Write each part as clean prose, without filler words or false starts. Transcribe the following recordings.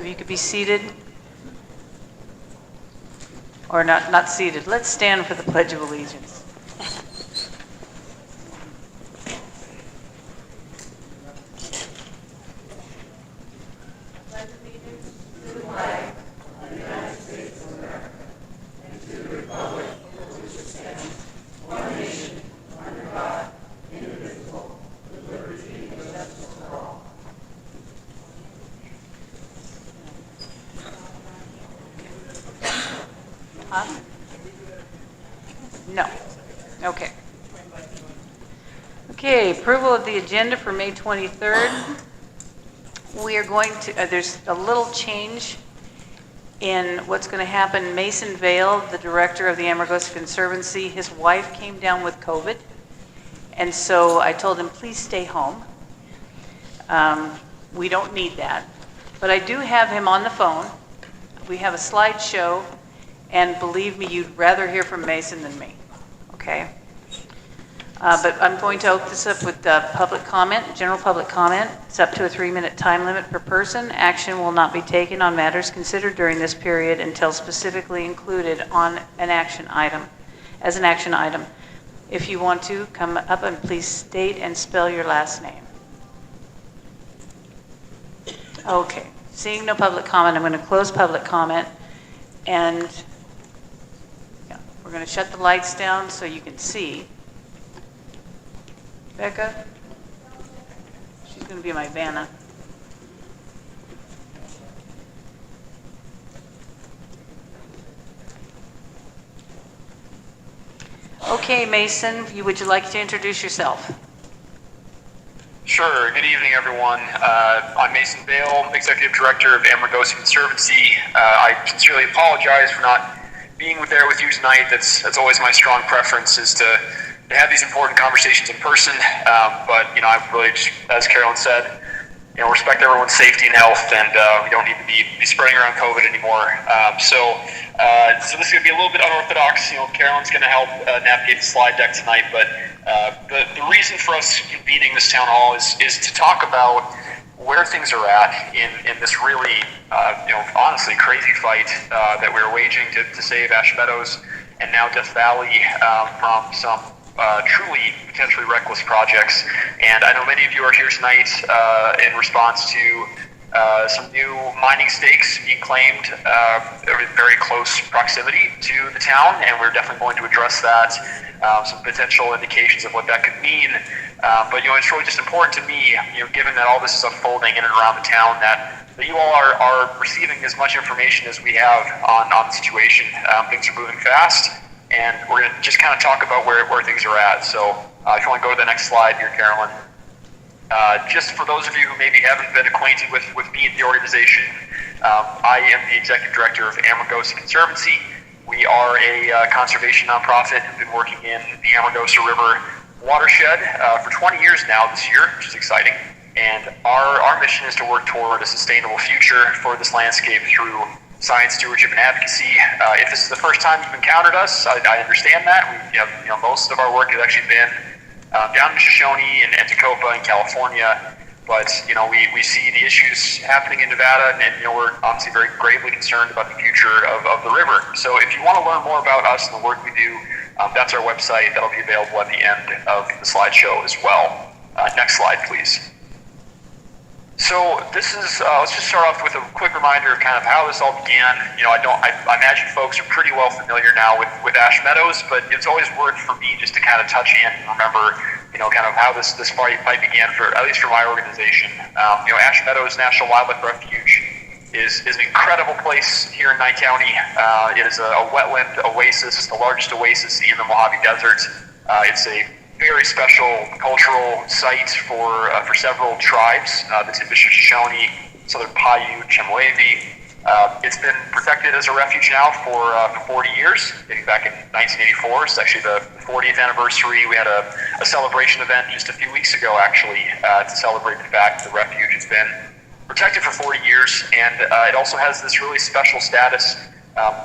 So if you could be seated, or not seated. Let's stand for the Pledge of Allegiance. No. Okay. Okay, approval of the agenda for May 23rd. We are going to, there's a little change in what's going to happen. Mason Vale, the director of the Amargosa Conservancy, his wife came down with COVID. And so I told him, please stay home. We don't need that. But I do have him on the phone. We have a slideshow. And believe me, you'd rather hear from Mason than me, okay? But I'm going to open this up with public comment, general public comment. It's up to a 3-minute time limit per person. Action will not be taken on matters considered during this period until specifically included on an action item, as an action item. If you want to, come up and please state and spell your last name. Okay, seeing no public comment, I'm going to close public comment. And we're going to shut the lights down so you can see. Becca? She's going to be my Vanna. Okay, Mason, would you like to introduce yourself? Sure. Good evening, everyone. I'm Mason Vale, Executive Director of Amargosa Conservancy. I sincerely apologize for not being there with you tonight. That's always my strong preference, is to have these important conversations in person. But I really just, as Carolyn said, respect everyone's safety and health, and we don't need to be spreading around COVID anymore. So this is going to be a little bit unorthodox. Carolyn's going to help navigate the slide deck tonight, but the reason for us convening this town hall is to talk about where things are at in this really, honestly crazy fight that we're waging to save Ash Meadows and now Death Valley from some truly potentially reckless projects. And I know many of you are here tonight in response to some new mining stakes being claimed in very close proximity to the town, and we're definitely going to address that, some potential indications of what that could mean. But it's really just important to me, given that all this is unfolding in and around the town, that you all are receiving as much information as we have on the situation. Things are moving fast, and we're going to just kind of talk about where things are at. So if you want to go to the next slide here, Carolyn. Just for those of you who maybe haven't been acquainted with me and the organization, I am the Executive Director of Amargosa Conservancy. We are a conservation nonprofit. We've been working in the Amargosa River watershed for 20 years now this year, which is exciting. And our mission is to work toward a sustainable future for this landscape through science, stewardship, and advocacy. If this is the first time you've encountered us, I understand that. Most of our work has actually been down in Shoshone and Tacoma in California, but we see the issues happening in Nevada, and we're obviously very gravely concerned about the future of the river. So if you want to learn more about us and the work we do, that's our website. That'll be available at the end of the slideshow as well. Next slide, please. So this is, let's just start off with a quick reminder of kind of how this all began. I imagine folks are pretty well familiar now with Ash Meadows, but it's always worth for me just to kind of touch in and remember, kind of how this fight began, at least for my organization. Ash Meadows National Wildlife Refuge is an incredible place here in Nye County. It is a wetland oasis. It's the largest oasis in the Mojave Desert. It's a very special cultural site for several tribes, the Timbisha Shoshone, Southern Paiute, Chemehuevi. It's been protected as a refuge now for 40 years, dating back in 1984. It's actually the 40th anniversary. We had a celebration event just a few weeks ago, actually, to celebrate the fact that the refuge has been protected for 40 years, and it also has this really special status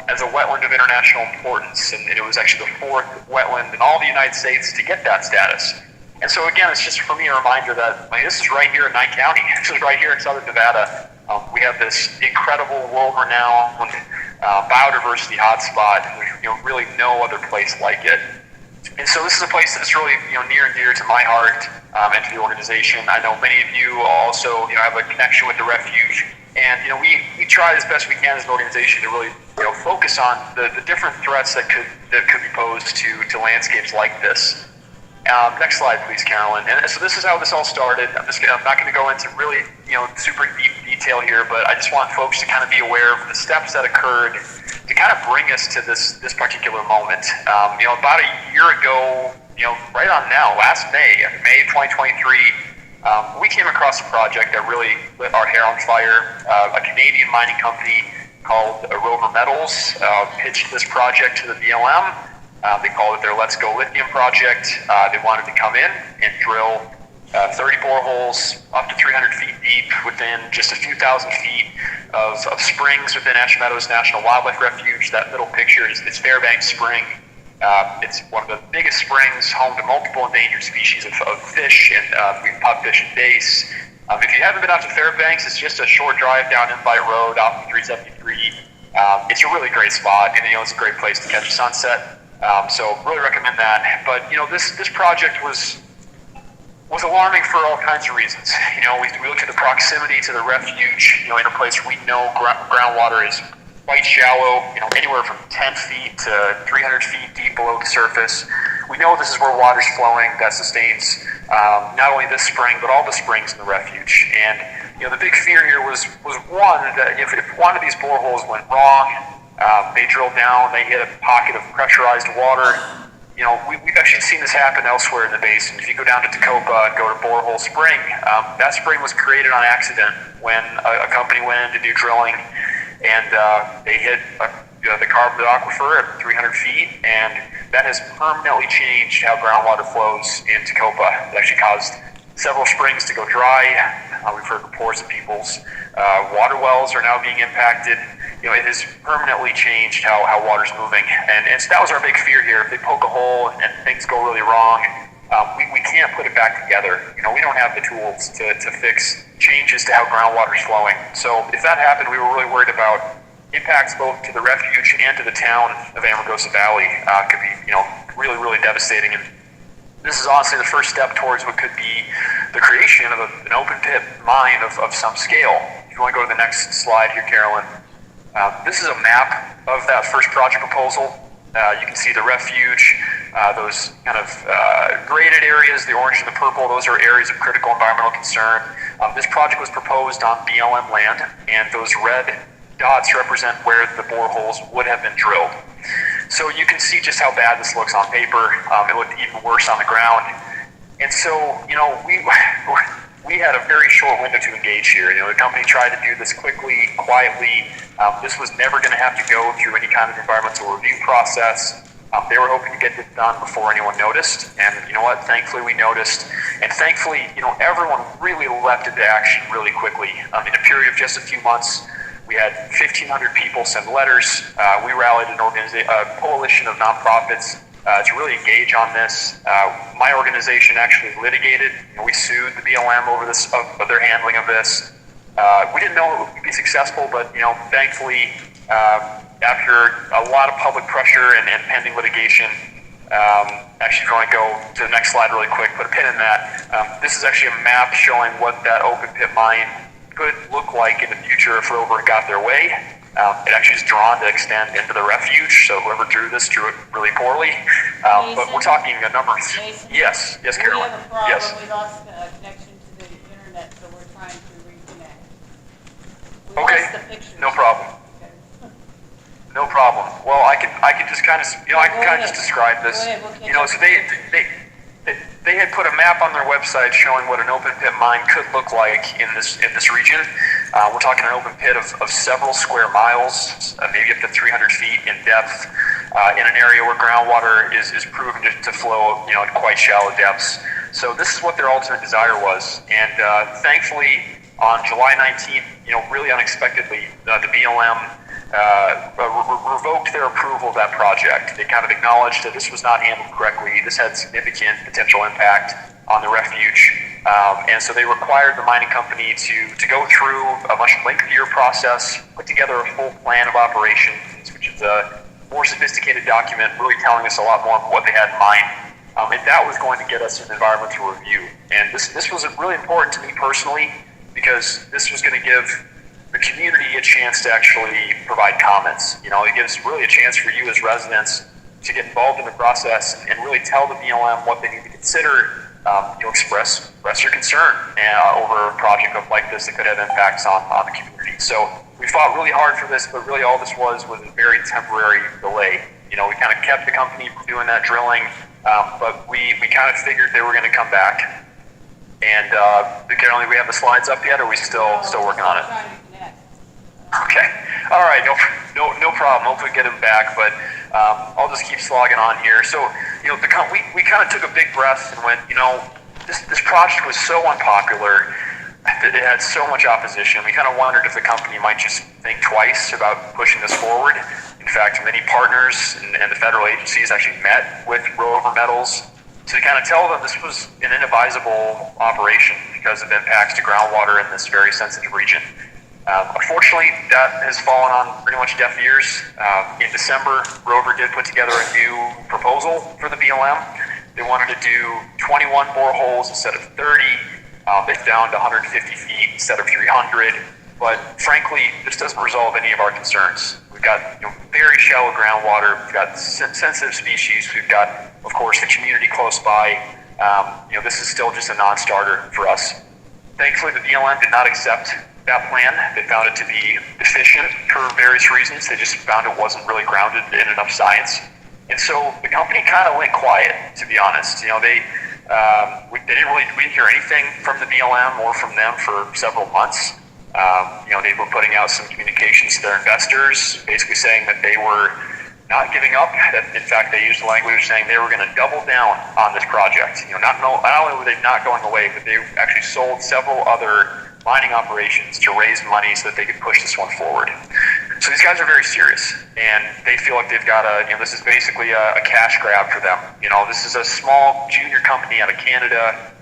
as a wetland of international importance, and it was actually the 4th wetland in all the United States to get that status. And so again, it's just for me a reminder that this is right here in Nye County. This is right here in Southern Nevada. We have this incredible, world-renowned biodiversity hotspot. There's really no other place like it. And so this is a place that's really near and dear to my heart and to the organization. I know many of you also have a connection with the refuge, and we try as best we can as an organization to really focus on the different threats that could be posed to landscapes like this. Next slide, please, Carolyn. And so this is how this all started. I'm not going to go into really super deep detail here, but I just want folks to kind of be aware of the steps that occurred to kind of bring us to this particular moment. About a year ago, right on now, last May 2023, we came across a project that really lit our hair on fire. A Canadian mining company called Rover Metals pitched this project to the BLM. They called it their Let's Go Lithium project. They wanted to come in and drill 30 boreholes up to 300 feet deep within just a few thousand feet of springs within Ash Meadows National Wildlife Refuge. That middle picture is Fairbanks Spring. It's one of the biggest springs, home to multiple endangered species of fish and pupfish and bass. If you haven't been out to Fairbanks, it's just a short drive down Invite Road off of 373. It's a really great spot, and it's a great place to catch a sunset. So really recommend that. But this project was alarming for all kinds of reasons. We looked at the proximity to the refuge. In a place we know groundwater is quite shallow. Anywhere from 10 feet to 300 feet deep below the surface. We know this is where water's flowing that sustains not only this spring but all the springs in the refuge. And the big fear here was one, that if one of these boreholes went wrong, they drilled down, they hit a pocket of pressurized water. We've actually seen this happen elsewhere in the basin. If you go down to Tacoma and go to Borehole Spring, that spring was created on accident when a company went in to do drilling, and they hit the carbon aquifer at 300 feet, and that has permanently changed how groundwater flows in Tacoma. It actually caused several springs to go dry. We've heard reports of people's water wells are now being impacted. It has permanently changed how water's moving. And so that was our big fear here. If they poke a hole and things go really wrong, we can't put it back together. We don't have the tools to fix changes to how groundwater's flowing. So if that happened, we were really worried about impacts both to the refuge and to the town of Amargosa Valley. Could be, really, really devastating. And this is honestly the first step towards what could be the creation of an open pit mine of some scale. If you want to go to the next slide here, Carolyn. This is a map of that first project proposal. You can see the refuge, those kind of graded areas, the orange and the purple, those are areas of critical environmental concern. This project was proposed on BLM land, and those red dots represent where the boreholes would have been drilled. So you can see just how bad this looks on paper. It looked even worse on the ground. And so, we had a very short window to engage here. The company tried to do this quickly, quietly. This was never going to have to go through any kind of environmental review process. They were hoping to get this done before anyone noticed. And you know what? Thankfully, we noticed. And thankfully, everyone really leapt into action really quickly. In a period of just a few months, we had 1,500 people send letters. We rallied a coalition of nonprofits to really engage on this. My organization actually litigated. We sued the BLM over their handling of this. We didn't know it would be successful, but thankfully, after a lot of public pressure and pending litigation, actually, if you want to go to the next slide really quick, put a pin in that. This is actually a map showing what that open pit mine could look like in the future if Rover got their way. It actually is drawn to extend into the refuge, so whoever drew this drew it really poorly. But we're talking a number. Mason, yes, Carolyn. We have a problem. Yes. We lost connection to the internet, so we're trying to reconnect. We Okay. lost the pictures. No problem. Okay. No problem. Well, I can just kind of just describe this. Go ahead. So they had put a map on their website showing what an open pit mine could look like in this region. We're talking an open pit of several square miles, maybe up to 300 feet in depth, in an area where groundwater is proven to flow, at quite shallow depths. So this is what their ultimate desire was, and thankfully, on July 19th, really unexpectedly, the BLM revoked their approval of that project. They kind of acknowledged that this was not handled correctly. This had significant potential impact on the refuge. And so they required the mining company to go through a much lengthier process, put together a full plan of operations, which is a more sophisticated document, really telling us a lot more of what they had in mind. And that was going to get us an environmental review. And this was really important to me personally, because this was going to give the community a chance to actually provide comments. You know, it gives really a chance for you as residents to get involved in the process and really tell the BLM what they need to consider. Express your concern over a project like this that could have impacts on the community. So we fought really hard for this, but really all this was a very temporary delay. You know, we kind of kept the company from doing that drilling, but we kind of figured they were going to come back. And Carolyn, we have the slides up yet, or are we still working on it? Okay. All right. No problem. Hopefully get them back, but I'll just keep slogging on here. So, you know, we kind of took a big breath and went, you know, this project was so unpopular. It had so much opposition. We kind of wondered if the company might just think twice about pushing this forward. In fact, many partners and the federal agencies actually met with Rover Metals to kind of tell them this was an inadvisable operation because of impacts to groundwater in this very sensitive region. Unfortunately, that has fallen on pretty much deaf ears. In December, Rover did put together a new proposal for the BLM. They wanted to do 21 boreholes instead of 30. They down to 150 feet instead of 300. But frankly, this doesn't resolve any of our concerns. We've got very shallow groundwater. We've got sensitive species. We've got, of course, the community close by. This is still just a non-starter for us. Thankfully, the BLM did not accept that plan. They found it to be deficient for various reasons. They just found it wasn't really grounded in enough science. And so the company kind of went quiet, to be honest. You know, we didn't hear anything from the BLM or from them for several months. They were putting out some communications to their investors, basically saying that they were not giving up. That in fact, they used the language saying they were going to double down on this project. Not only were they not going away, but they actually sold several other mining operations to raise money so that they could push this one forward. So these guys are very serious, and they feel like they've got this is basically a cash grab for them. This is a small junior company out of Canada.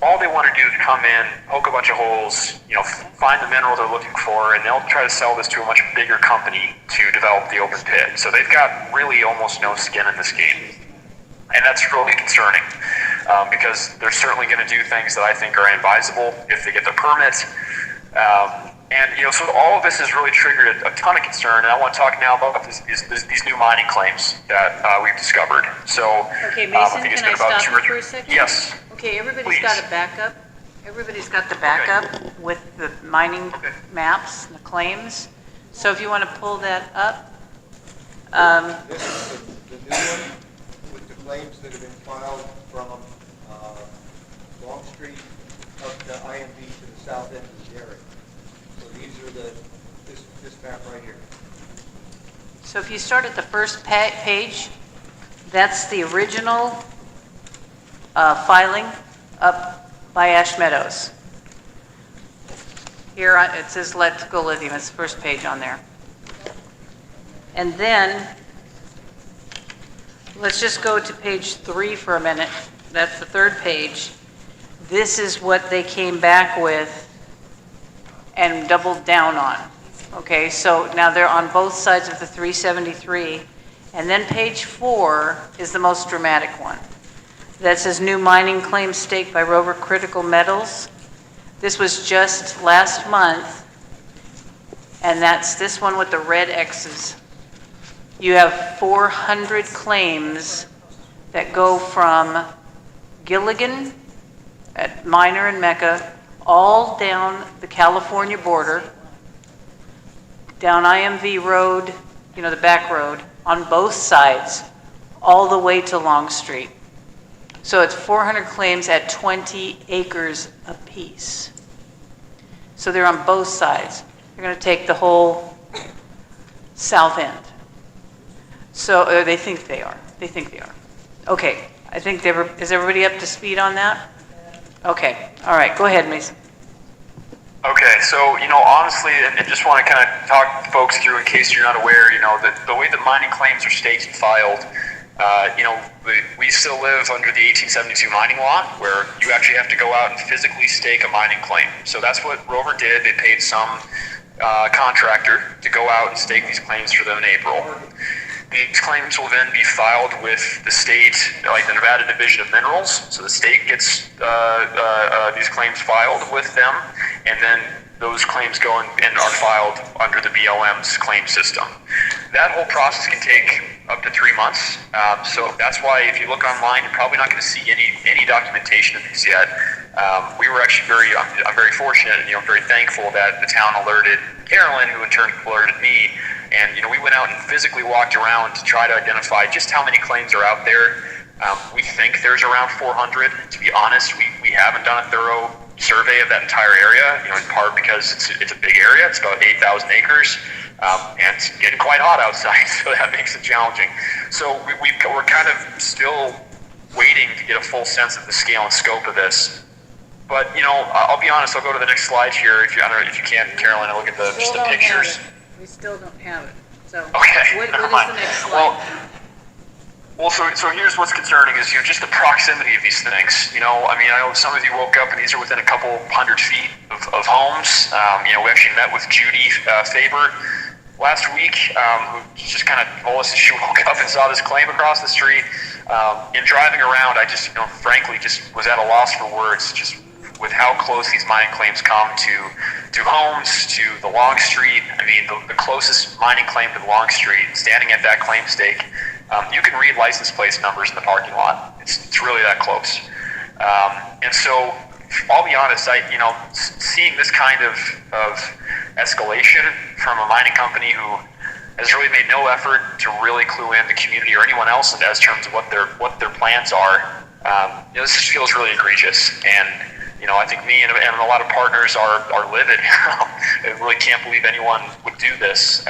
All they want to do is come in, poke a bunch of holes, find the mineral they're looking for, and they'll try to sell this to a much bigger company to develop the open pit. So they've got really almost no skin in this game. And that's really concerning because they're certainly going to do things that I think are inadvisable if they get the permit. So all of this has really triggered a ton of concern. And I want to talk now about these new mining claims that we've discovered. So okay, Mason, I think it's can I been about stop you for a second? Yes. Okay, everybody's Please. got a backup. Everybody's got the backup with the mining maps and the claims. So if you want to pull that up. This is the new one with the claims that have been filed from Long Street up to IMB to the south end of the area. So these are this map right here. So if you start at the first page, that's the original filing up by Ash Meadows. Here it says Let's Go Lithium. It's the first page on there. And then let's just go to page 3 for a minute. That's the third page. This is what they came back with and doubled down on. Okay, so now they're on both sides of the 373. And then page 4 is the most dramatic one. That says new mining claim staked by Rover Critical Metals. This was just last month. And that's this one with the red X's. You have 400 claims that go from Gilligan at Miner and Mecca, all down the California border, down IMV Road, the back road, on both sides, all the way to Long Street. So it's 400 claims at 20 acres apiece. So they're on both sides. They're going to take the whole south end. So they think they are. They think they are. Okay. I think is everybody up to speed on that? Okay. All right. Go ahead, Mason. Okay, so, honestly, and just want to kind of talk folks through in case you're not aware, the way that mining claims are staked and filed, we still live under the 1872 mining law, where you actually have to go out and physically stake a mining claim. So that's what Rover did. They paid some contractor to go out and stake these claims for them in April. These claims will then be filed with the state, like the Nevada Division of Minerals. So the state gets these claims filed with them, and then those claims go and are filed under the BLM's claim system. That whole process can take up to 3 months. So that's why if you look online, you're probably not going to see any documentation of these yet. We were actually I'm very fortunate and very thankful that the town alerted Carolyn, who in turn alerted me. And we went out and physically walked around to try to identify just how many claims are out there. We think there's around 400. To be honest, we haven't done a thorough survey of that entire area, in part because it's a big area. It's about 8,000 acres, and it's getting quite hot outside, so that makes it challenging. So we're kind of still waiting to get a full sense of the scale and scope of this. But I'll be honest. I'll go to the next slide here. I don't know if you can, Carolyn, and look at just the pictures. We still don't have it. So okay, what never is mind. the next slide? So here's what's concerning is just the proximity of these things. I know some of you woke up and these are within a couple 100 feet of homes. We actually met with Judy Faber last week, who just kind of told us that she woke up and saw this claim across the street. In driving around, I just frankly just was at a loss for words, just with how close these mining claims come to homes, to the Long Street. The closest mining claim to the Long Street, standing at that claim stake, you can read license plate numbers in the parking lot. It's really that close. And so, I'll be honest, seeing this kind of escalation from a mining company who has really made no effort to really clue in the community or anyone else in terms of what their plans are, this just feels really egregious. And I think me and a lot of partners are livid. I really can't believe anyone would do this.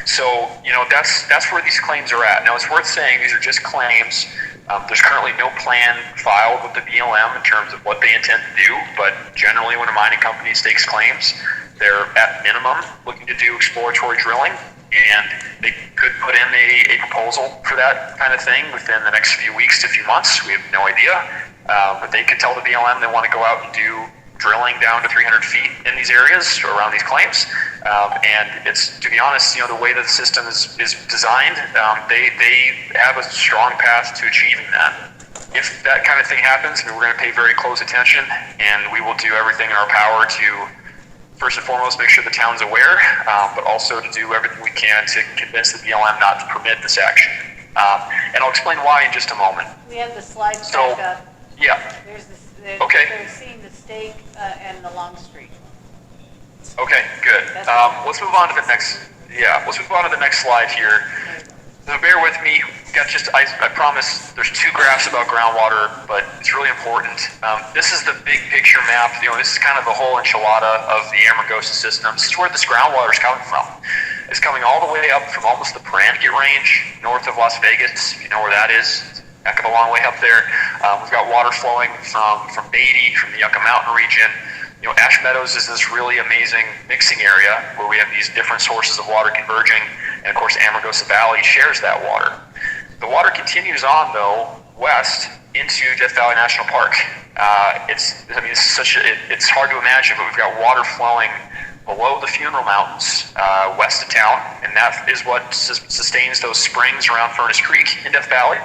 So that's where these claims are at. Now, it's worth saying these are just claims. There's currently no plan filed with the BLM in terms of what they intend to do, but generally when a mining company stakes claims, they're at minimum looking to do exploratory drilling, and they could put in a proposal for that kind of thing within the next few weeks to few months. We have no idea. But they could tell the BLM they want to go out and do drilling down to 300 feet in these areas or around these claims. And it's, to be honest, the way that the system is designed, they have a strong path to achieving that. If that kind of thing happens, we're going to pay very close attention, and we will do everything in our power to, first and foremost, make sure the town's aware, but also to do everything we can to convince the BLM not to permit this action. And I'll explain why in just a moment. We have the slides So, back up. yeah. Okay. They're seeing the stake and the Long Street. Okay, good. Let's move on to the next. Yeah, let's move on to the next slide here. So bear with me. I promise. There's 2 graphs about groundwater, but it's really important. This is the big picture map. This is kind of the whole enchilada of the Amargosa system. This is where this groundwater is coming from. It's coming all the way up from almost the Paranagit Range, north of Las Vegas. If you know where that is. Heck of a long way up there. We've got water flowing from Beatty, from the Yucca Mountain region. Ash Meadows is this really amazing mixing area where we have these different sources of water converging, and of course Amargosa Valley shares that water. The water continues on though west into Death Valley National Park. It's hard to imagine, but we've got water flowing below the Funeral Mountains, west of town, and that is what sustains those springs around Furnace Creek in Death Valley.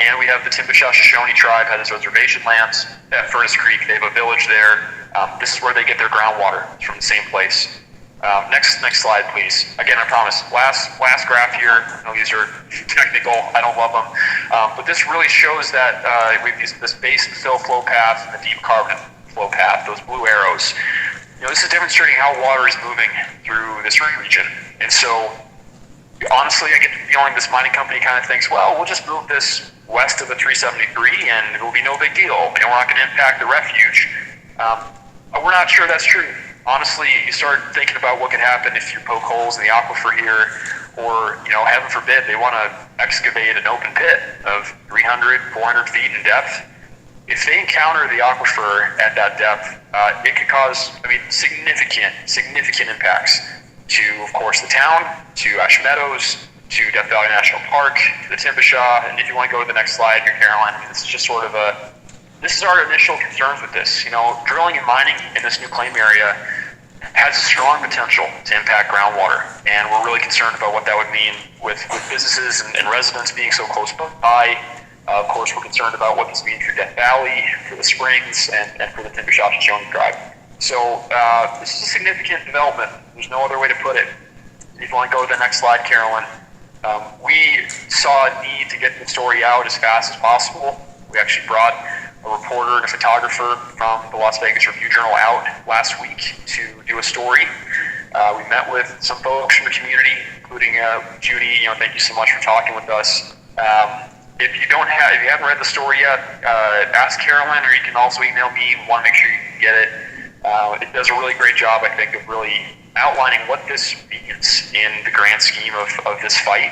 And we have the Timbisha-Shoshone tribe has reservation lands at Furnace Creek. They have a village there. This is where they get their groundwater. It's from the same place. Next slide, please. Again, I promise. Last graph here. I know these are technical. I don't love them, but this really shows that we have this basin fill flow path and the deep carbonate flow path. Those blue arrows. This is demonstrating how water is moving through this region, and so. Honestly, I get the feeling this mining company kind of thinks, well, we'll just move this west of the 373 and it will be no big deal. And we're not going to impact the refuge. We're not sure that's true. Honestly, you start thinking about what could happen if you poke holes in the aquifer here, or, heaven forbid, they want to excavate an open pit of 300, 400 feet in depth. If they encounter the aquifer at that depth, it could cause, significant impacts to, of course, the town, to Ash Meadows, to Death Valley National Park, to the Timbishaw, and if you want to go to the next slide here, Carolyn, I mean, this is just sort of this is our initial concerns with this. Drilling and mining in this new claim area has a strong potential to impact groundwater, and we're really concerned about what that would mean with businesses and residents being so close by. Of course, we're concerned about what this means for Death Valley, for the Springs, and for the Timbishaw-Shoshone Tribe. So this is a significant development. There's no other way to put it. If you want to go to the next slide, Carolyn, we saw a need to get the story out as fast as possible. We actually brought a reporter and a photographer from the Las Vegas Review-Journal out last week to do a story. We met with some folks from the community, including Judy. Thank you so much for talking with us. If you haven't read the story yet, ask Carolyn, or you can also email me. We want to make sure you can get it. It does a really great job, I think, of really outlining what this means in the grand scheme of this fight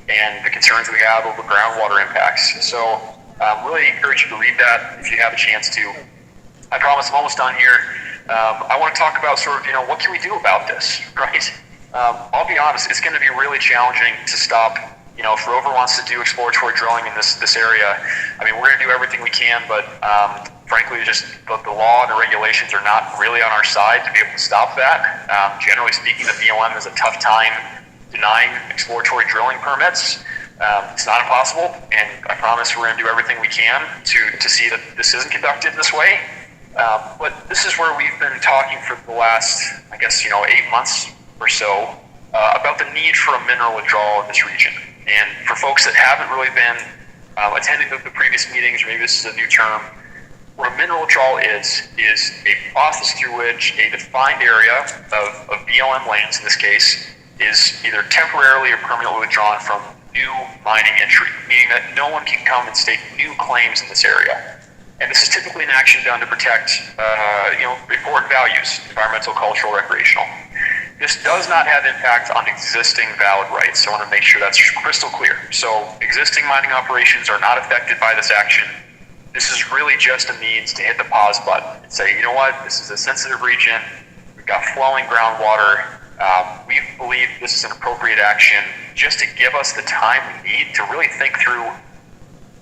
and the concerns we have over groundwater impacts. So really encourage you to read that if you have a chance to. I promise I'm almost done here. I want to talk about sort of, what can we do about this, right? I'll be honest, it's going to be really challenging to stop. If Rover wants to do exploratory drilling in this area, I mean, we're going to do everything we can, but frankly, just the law and the regulations are not really on our side to be able to stop that. Generally speaking, the BLM has a tough time denying exploratory drilling permits. It's not impossible, and I promise we're going to do everything we can to see that this isn't conducted this way. But this is where we've been talking for the last, 8 months or so about the need for a mineral withdrawal in this region. And for folks that haven't really been attending the previous meetings, or maybe this is a new term, what a mineral withdrawal is a process through which a defined area of BLM lands, in this case, is either temporarily or permanently withdrawn from new mining entry, meaning that no one can come and stake new claims in this area. And this is typically an action done to protect, important values, environmental, cultural, recreational. This does not have impact on existing valid rights. So I want to make sure that's crystal clear. So existing mining operations are not affected by this action. This is really just a means to hit the pause button and say, you know what, this is a sensitive region. We've got flowing groundwater. We believe this is an appropriate action just to give us the time we need to really think through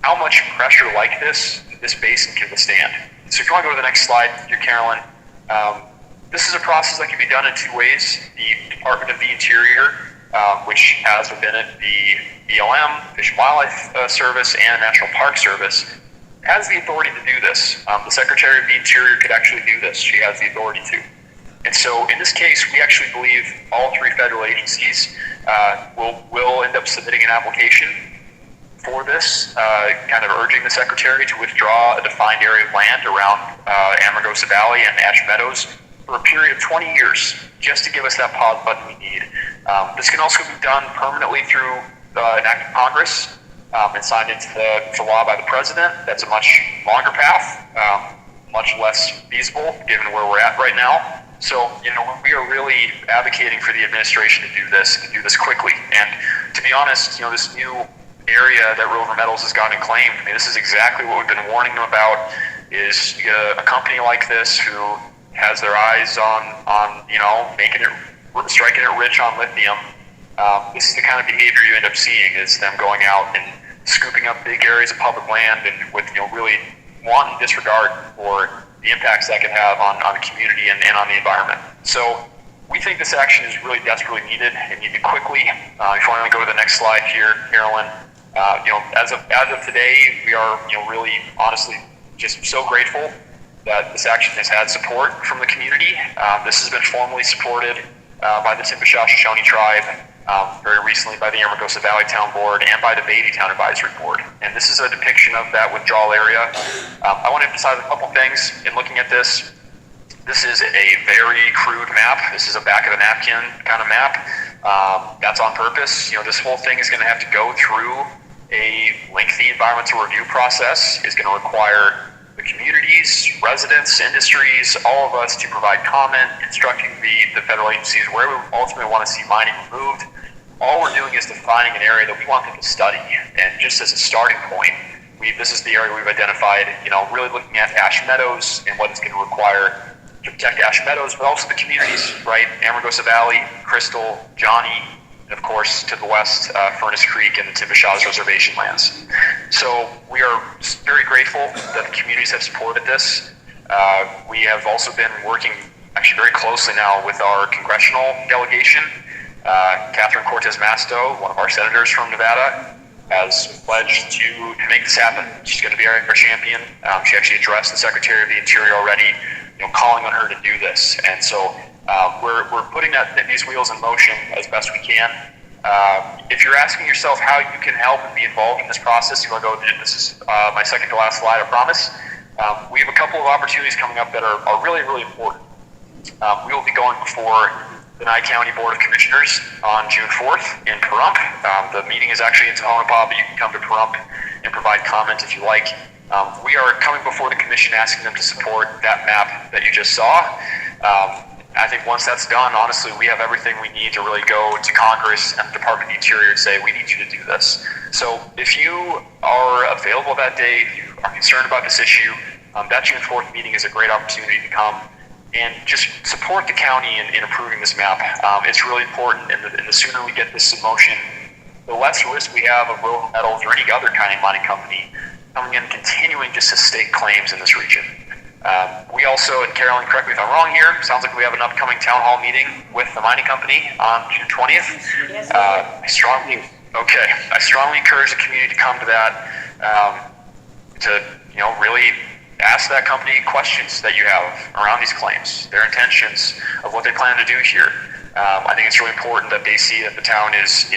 how much pressure like this basin can withstand. So if you want to go to the next slide here, Carolyn, this is a process that can be done in two ways. The Department of the Interior, which has within it the BLM, Fish and Wildlife Service, and National Park Service, has the authority to do this. The Secretary of the Interior could actually do this. She has the authority to. And so in this case, we actually believe all three federal agencies will end up submitting an application for this, kind of urging the Secretary to withdraw a defined area of land around Amargosa Valley and Ash Meadows for a period of 20 years, just to give us that pause button we need. This can also be done permanently through an act of Congress and signed into law by the President. That's a much longer path, much less feasible given where we're at right now. So, we are really advocating for the administration to do this quickly. And to be honest, this new area that Rover Metals has gotten claimed, I mean, this is exactly what we've been warning them about, is you get a company like this who has their eyes on striking it rich on lithium. This is the kind of behavior you end up seeing, is them going out and scooping up big areas of public land and with really wanton disregard for the impacts that can have on the community and on the environment. So we think this action is really desperately needed and needed quickly. If you want to go to the next slide here, Carolyn, as of today, we are really honestly just so grateful that this action has had support from the community. This has been formally supported by the Timbishaw-Shoshone Tribe, very recently by the Amargosa Valley Town Board and by the Beatty Town Advisory Board. And this is a depiction of that withdrawal area. I want to emphasize a couple things in looking at this. This is a very crude map. This is a back of a napkin kind of map. That's on purpose. This whole thing is going to have to go through a lengthy environmental review process. It's going to require the communities, residents, industries, all of us to provide comment, instructing the federal agencies where we ultimately want to see mining removed. All we're doing is defining an area that we want them to study. And just as a starting point, this is the area we've identified, really looking at Ash Meadows and what it's going to require to protect Ash Meadows, but also the communities, right? Amargosa Valley, Crystal, Johnny, and of course to the west, Furnace Creek and the Timbishaws Reservation lands. So we are very grateful that the communities have supported this. We have also been working actually very closely now with our congressional delegation. Catherine Cortez Masto, one of our senators from Nevada, has pledged to make this happen. She's going to be our champion. She actually addressed the Secretary of the Interior already, calling on her to do this. And so we're putting these wheels in motion as best we can. If you're asking yourself how you can help and be involved in this process, you want to go. This is my second to last slide, I promise. We have a couple of opportunities coming up that are really, really important. We will be going before the Nye County Board of Commissioners on June 4th in Pahrump. The meeting is actually in Tonopah, but you can come to Pahrump and provide comment if you like. We are coming before the commission asking them to support that map that you just saw. I think once that's done, honestly, we have everything we need to really go to Congress and the Department of the Interior and say, we need you to do this. So if you are available that day, if you are concerned about this issue, that June 4th meeting is a great opportunity to come and just support the county in approving this map. It's really important, and the sooner we get this in motion, the less risk we have of Royal Metals or any other kind of mining company coming in and continuing just to stake claims in this region. We also, and Carolyn, correct me if I'm wrong here, sounds like we have an upcoming town hall meeting with the mining company on June 20th. Yes, I strongly encourage the community to come to that, to really ask that company questions that you have around these claims, their intentions of what they plan to do here. I think it's really important that they see that the town is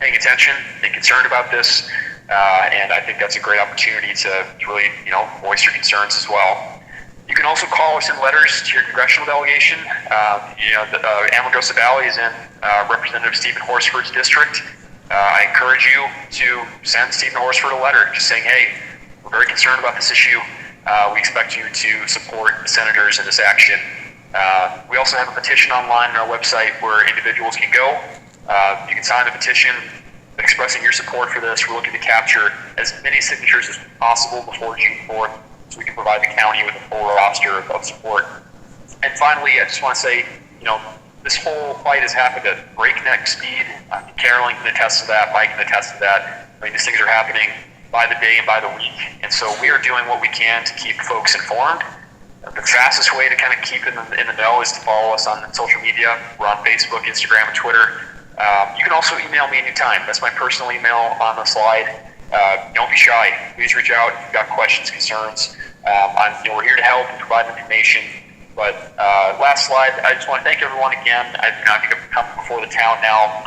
paying attention and concerned about this, and I think that's a great opportunity to really, voice your concerns as well. You can also call or send letters to your congressional delegation. The Amargosa Valley is in Representative Stephen Horsford's district. I encourage you to send Stephen Horsford a letter just saying, hey, we're very concerned about this issue. We expect you to support the senators in this action. We also have a petition online on our website where individuals can go. You can sign the petition expressing your support for this. We're looking to capture as many signatures as possible before June 4th so we can provide the county with a full roster of support. And finally, I just want to say, this whole fight has happened at breakneck speed. Carolyn can attest to that. Mike can attest to that. These things are happening by the day and by the week. And so we are doing what we can to keep folks informed. The fastest way to kind of keep in the know is to follow us on social media. We're on Facebook, Instagram, and Twitter. You can also email me anytime. That's my personal email on the slide. Don't be shy. Please reach out if you've got questions, concerns. We're here to help and provide information. But last slide, I just want to thank everyone again. I think I've come before the town now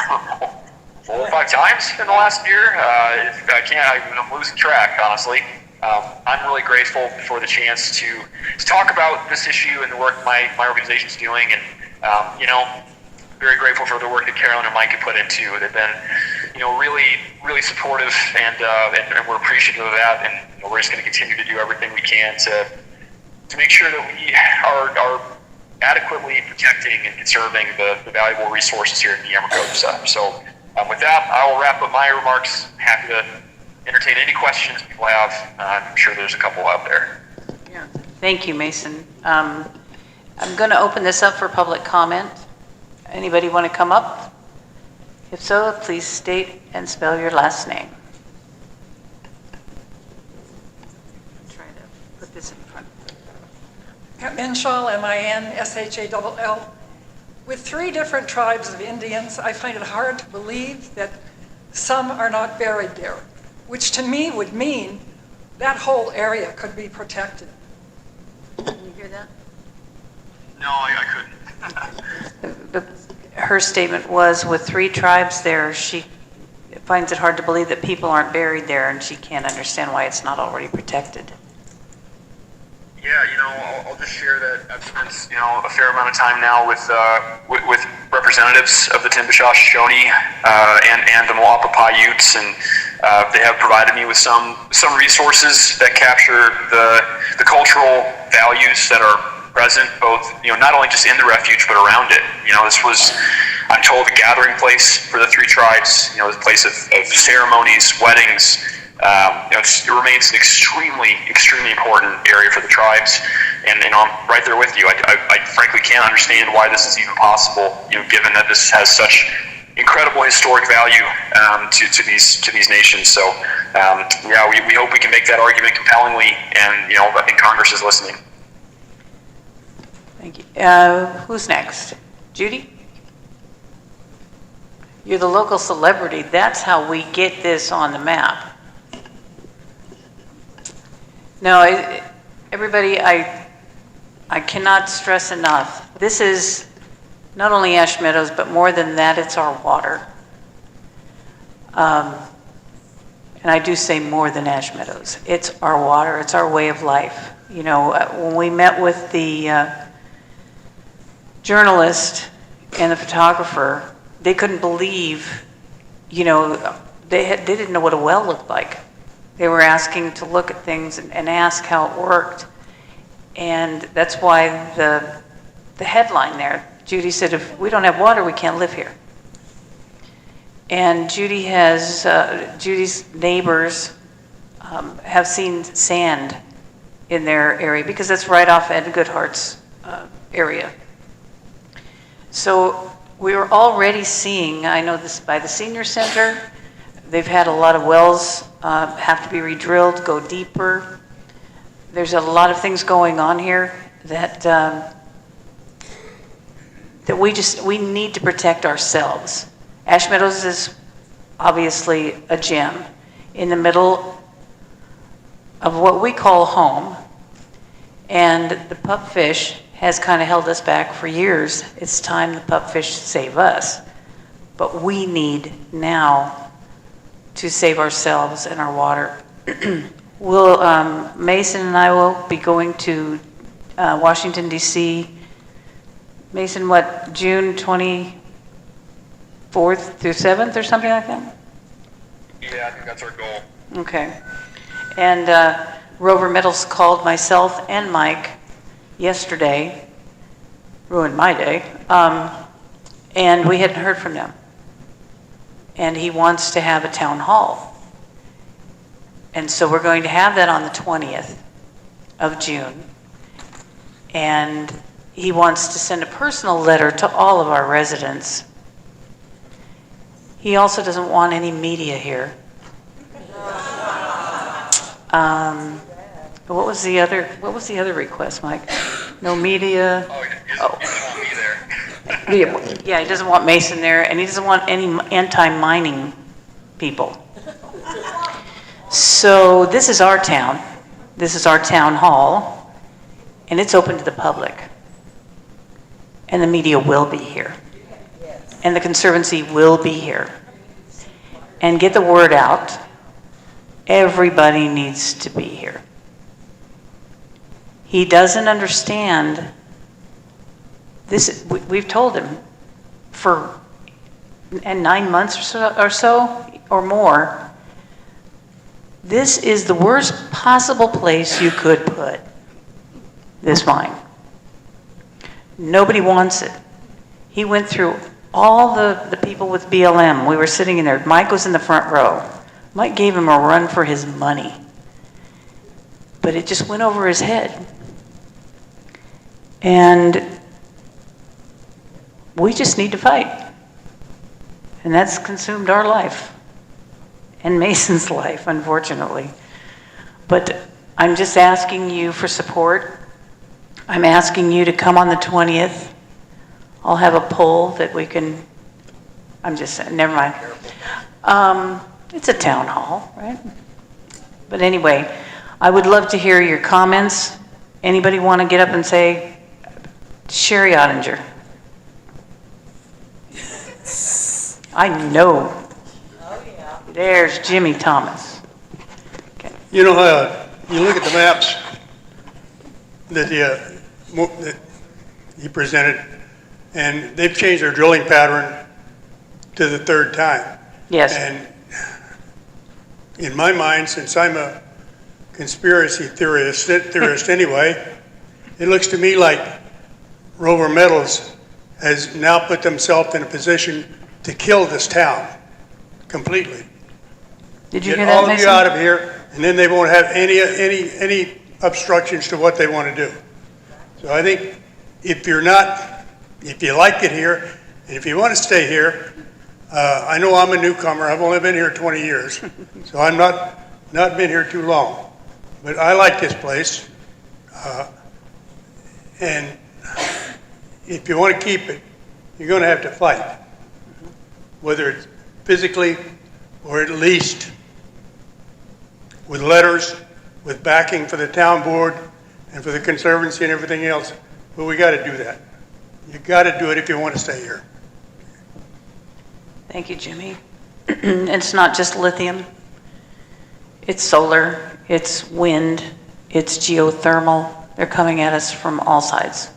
4 or 5 times in the last year. I'm losing track, honestly. I'm really grateful for the chance to talk about this issue and the work my organization's doing, and very grateful for the work that Carolyn and Mike have put into. They've been, really, really supportive, and we're appreciative of that. And we're just going to continue to do everything we can to make sure that we are adequately protecting and conserving the valuable resources here in the Amargosa. So with that, I will wrap up my remarks. Happy to entertain any questions people have. I'm sure there's a couple out there. Yeah. Thank you, Mason. I'm going to open this up for public comment. Anybody want to come up? If so, please state and spell your last name. Try to put this in front. Minshall, M-I-N-S-H-A-L-L. With 3 different tribes of Indians, I find it hard to believe that some are not buried there, which to me would mean that whole area could be protected. Can you hear that? No, I couldn't. Her statement was, with 3 tribes there, she finds it hard to believe that people aren't buried there, and she can't understand why it's not already protected. Yeah, I'll just share that I've spent, a fair amount of time now with representatives of the Timbishaw Shoshone and the Moapa Paiutes, and they have provided me with some resources that capture the cultural values that are present, both not only just in the refuge but around it. This was, I'm told, a gathering place for the 3 tribes. A place of ceremonies, weddings. It remains an extremely important area for the tribes, and I'm right there with you. I frankly can't understand why this is even possible, given that this has such incredible historic value to these nations. So yeah, we hope we can make that argument compellingly, and I think Congress is listening. Thank you. Who's next? Judy? You're the local celebrity. That's how we get this on the map. No, everybody, I cannot stress enough. This is not only Ash Meadows, but more than that, it's our water. And I do say more than Ash Meadows. It's our water. It's our way of life. When we met with the journalist and the photographer, they couldn't believe, they didn't know what a well looked like. They were asking to look at things and ask how it worked. And that's why the headline there, Judy said, if we don't have water, we can't live here. And Judy's neighbors have seen sand in their area because that's right off Ed Goodhart's area. So we were already seeing, I know this by the senior center, they've had a lot of wells have to be re-drilled, go deeper. There's a lot of things going on here that we need to protect ourselves. Ash Meadows is obviously a gem in the middle of what we call home, and the pupfish has kind of held us back for years. It's time the pupfish save us, but we need now to save ourselves and our water. Mason and I will be going to Washington, D.C. Mason, what, June 24th through 7th or something like that? Yeah, I think that's our goal. Okay. And Rover Metals called myself and Mike yesterday, ruined my day, and we hadn't heard from them. And he wants to have a town hall. And so we're going to have that on the 20th of June. And he wants to send a personal letter to all of our residents. He also doesn't want any media here. What was the other request, Mike? No media. Oh, he doesn't want me there. Yeah, he doesn't want Mason there, and he doesn't want any anti-mining people. So this is our town. This is our town hall, and it's open to the public. And the media will be here. And the Conservancy will be here. And get the word out. Everybody needs to be here. He doesn't understand this. We've told him for 9 months or so or more, this is the worst possible place you could put this mine. Nobody wants it. He went through all the people with BLM. We were sitting in there. Mike was in the front row. Mike gave him a run for his money. But it just went over his head. And we just need to fight. And that's consumed our life. And Mason's life, unfortunately. But I'm just asking you for support. I'm asking you to come on the 20th. I'll have a poll that we can, never mind. It's a town hall, right? But anyway, I would love to hear your comments. Anybody want to get up and say, Sherry Ottinger? I know. Oh, yeah. There's Jimmy Thomas. Okay. You know, you look at the maps that he presented, and they've changed their drilling pattern to the third time. Yes. And in my mind, since I'm a conspiracy theorist anyway, it looks to me like Rover Metals has now put themselves in a position to kill this town completely. Did you Get hear that, all of Mason? you out of here, and then they won't have any obstructions to what they want to do. So I think if you like it here, and if you want to stay here, I know I'm a newcomer. I've only been here 20 years, so I'm not been here too long. But I like this place. And if you want to keep it, you're going to have to fight, whether it's physically or at least with letters, with backing for the town board and for the conservancy and everything else. But we got to do that. You got to do it if you want to stay here. Thank you, Jimmy. It's not just lithium. It's solar, it's wind, it's geothermal. They're coming at us from all sides.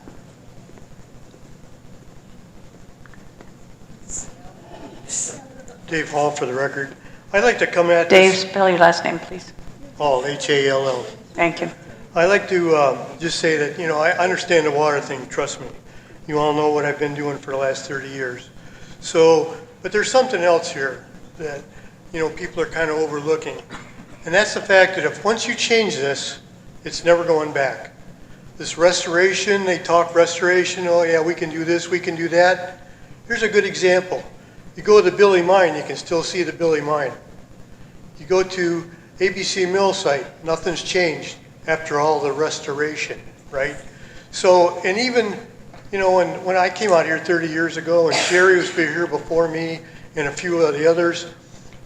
Dave Hall for the record. I'd like to come at Dave, this. spell your last name, please. Hall, H-A-L-L. Thank you. I'd like to just say that, I understand the water thing, trust me. You all know what I've been doing for the last 30 years. So, but there's something else here that, people are kind of overlooking. And that's the fact that if once you change this, it's never going back. This restoration, they talk restoration, oh yeah, we can do this, we can do that. Here's a good example. You go to the DYmond, you can still see the DYmond. You go to ABC Mill site, nothing's changed after all the restoration, right? So, and even, when I came out here 30 years ago, and Sherry was here before me, and a few of the others,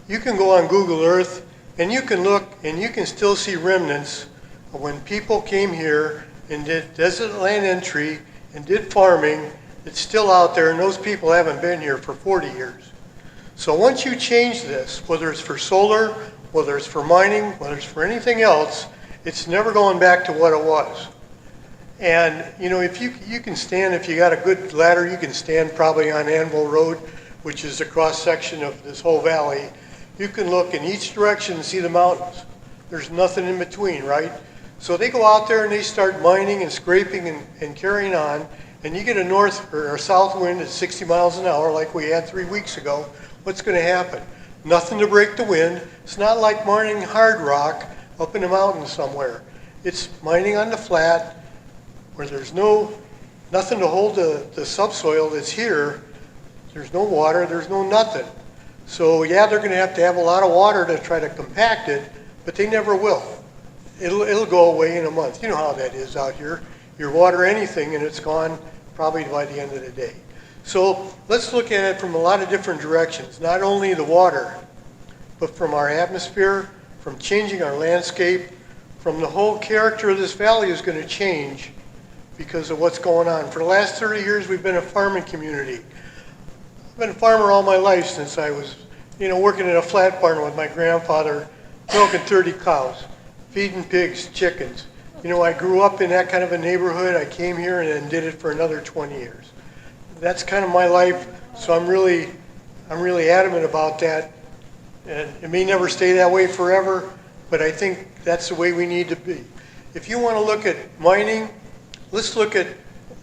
you can go on Google Earth, and you can look, and you can still see remnants of when people came here and did desert land entry and did farming. It's still out there, and those people haven't been here for 40 years. So once you change this, whether it's for solar, whether it's for mining, whether it's for anything else, it's never going back to what it was. And, if you can stand, if you got a good ladder, you can stand probably on Anvil Road, which is the cross section of this whole valley. You can look in each direction and see the mountains. There's nothing in between, right? So they go out there and they start mining and scraping and carrying on, and you get a north or a south wind at 60 miles an hour like we had 3 weeks ago. What's going to happen? Nothing to break the wind. It's not like mining hard rock up in the mountains somewhere. It's mining on the flat where there's nothing to hold the subsoil that's here. There's no water, there's no nothing. So yeah, they're going to have a lot of water to try to compact it, but they never will. It'll go away in a month. You know how that is out here. You water anything and it's gone probably by the end of the day. So let's look at it from a lot of different directions. Not only the water, but from our atmosphere, from changing our landscape, from the whole character of this valley is going to change because of what's going on. For the last 30 years, we've been a farming community. I've been a farmer all my life since I was, working in a flat barn with my grandfather, milking 30 cows, feeding pigs, chickens. I grew up in that kind of a neighborhood. I came here and then did it for another 20 years. That's kind of my life, so I'm really adamant about that. And it may never stay that way forever, but I think that's the way we need to be. If you want to look at mining, let's look at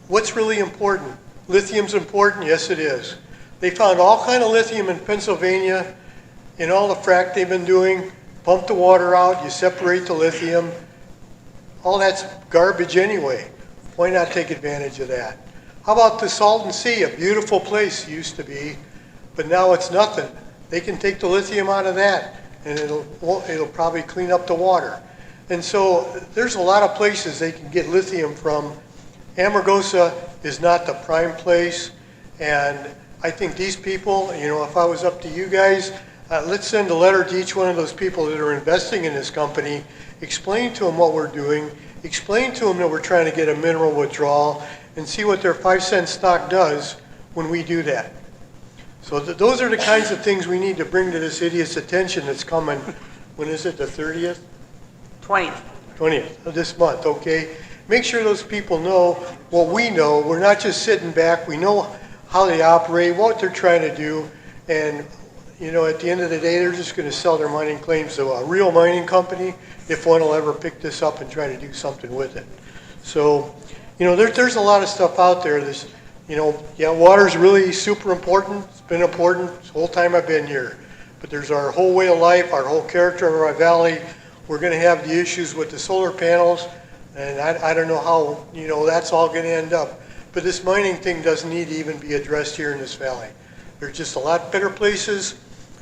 what's really important. Lithium's important? Yes, it is. They found all kind of lithium in Pennsylvania in all the frack they've been doing. Pump the water out, you separate the lithium. All that's garbage anyway. Why not take advantage of that? How about the Salton Sea, a beautiful place used to be, but now it's nothing. They can take the lithium out of that, and it'll probably clean up the water. And so there's a lot of places they can get lithium from. Amargosa is not the prime place, and I think these people, if I was up to you guys, let's send a letter to each one of those people that are investing in this company, explain to them what we're doing, explain to them that we're trying to get a mineral withdrawal, and see what their 5-cent stock does when we do that. So those are the kinds of things we need to bring to this idiot's attention that's coming. When is it, the 30th? 20th. 20th of this month, okay? Make sure those people know what we know. We're not just sitting back. We know how they operate, what they're trying to do, and at the end of the day, they're just going to sell their mining claims to a real mining company if one will ever pick this up and try to do something with it. So, there's a lot of stuff out there. Water's really super important. It's been important the whole time I've been here. But there's our whole way of life, our whole character of our valley. We're going to have the issues with the solar panels, and I don't know how, that's all going to end up. But this mining thing doesn't need to even be addressed here in this valley. There's just a lot better places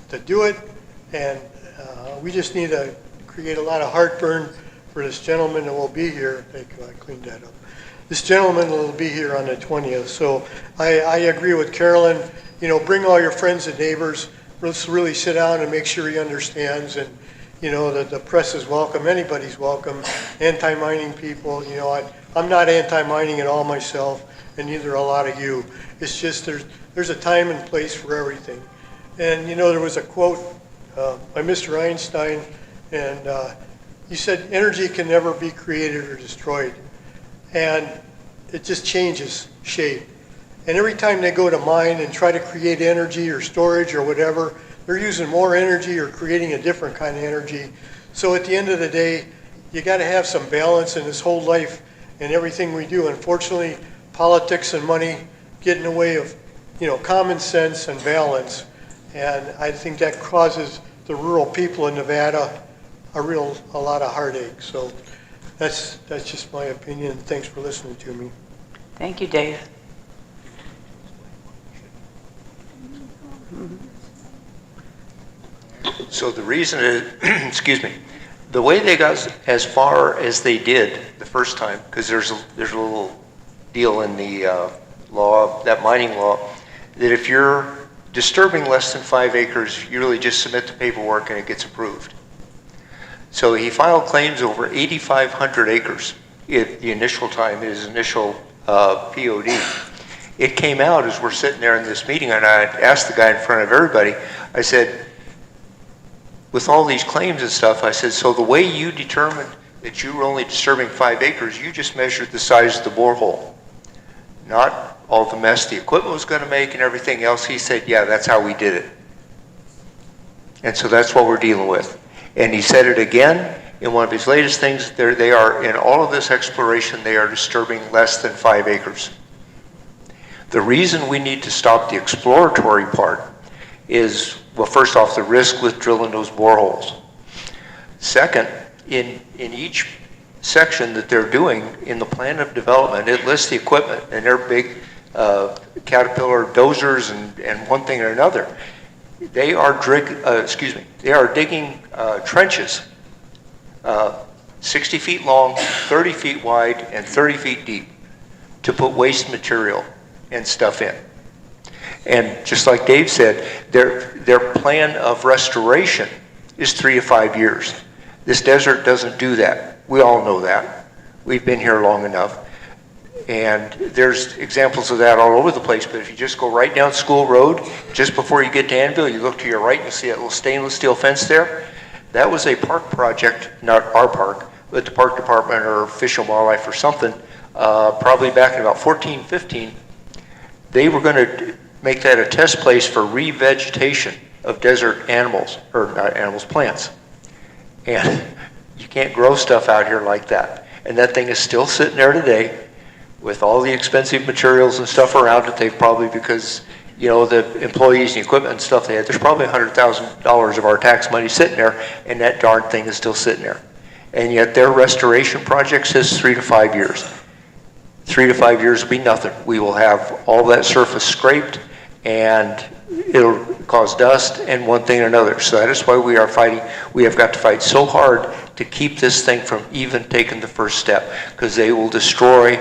to do it, and we just need to create a lot of heartburn for this gentleman that will be here. I cleaned that up. This gentleman will be here on the 20th. So I agree with Carolyn. You know, bring all your friends and neighbors. Let's really sit down and make sure he understands. And you know that the press is welcome. Anybody's welcome. Anti-mining people. You know, I'm not anti-mining at all myself, and neither are a lot of you. It's just there's a time and place for everything. And you know, there was a quote by Mr. Einstein, and he said, "Energy can never be created or destroyed." And it just changes shape. And every time they go to mine and try to create energy or storage or whatever, they're using more energy or creating a different kind of energy. So at the end of the day, you got to have some balance in this whole life and everything we do. Unfortunately, politics and money get in the way of, you know, common sense and balance. And I think that causes the rural people in Nevada a lot of heartache. So that's just my opinion. Thanks for listening to me. Thank you, Dave. So the reason is, excuse me, the way they got as far as they did the first time, because there's a little deal in the law, that mining law, that if you're disturbing less than 5 acres, you really just submit the paperwork and it gets approved. So he filed claims over 8,500 acres at the initial time, his initial POD. It came out as we're sitting there in this meeting, and I asked the guy in front of everybody, I said, with all these claims and stuff, I said, so the way you determined that you were only disturbing 5 acres, you just measured the size of the borehole, not all the mess the equipment was going to make and everything else. He said, yeah, that's how we did it. And so that's what we're dealing with. And he said it again in one of his latest things. They are, in all of this exploration, they are disturbing less than 5 acres. The reason we need to stop the exploratory part is, well, first off, the risk with drilling those boreholes. Second, in each section that they're doing in the plan of development, it lists the equipment, and they're big Caterpillar dozers and one thing or another. They are digging trenches 60 feet long, 30 feet wide, and 30 feet deep to put waste material and stuff in. And just like Dave said, their plan of restoration is 3 to 5 years. This desert doesn't do that. We all know that. We've been here long enough. And there's examples of that all over the place, but if you just go right down School Road, just before you get to Anvil, you look to your right and you'll see that little stainless steel fence there. That was a park project, not our park, but the park department or Fish and Wildlife or something, probably back in about 14, 15. They were going to make that a test place for revegetation of desert animals, or not animals, plants. And you can't grow stuff out here like that. And that thing is still sitting there today with all the expensive materials and stuff around it. They've probably, because, you know, the employees and equipment and stuff they had, there's probably $100,000 of our tax money sitting there, and that darn thing is still sitting there. And yet their restoration project says 3 to 5 years. 3 to 5 years will be nothing. We will have all that surface scraped, and it'll cause dust and one thing or another. So that is why we are fighting. We have got to fight so hard to keep this thing from even taking the first step, because they will destroy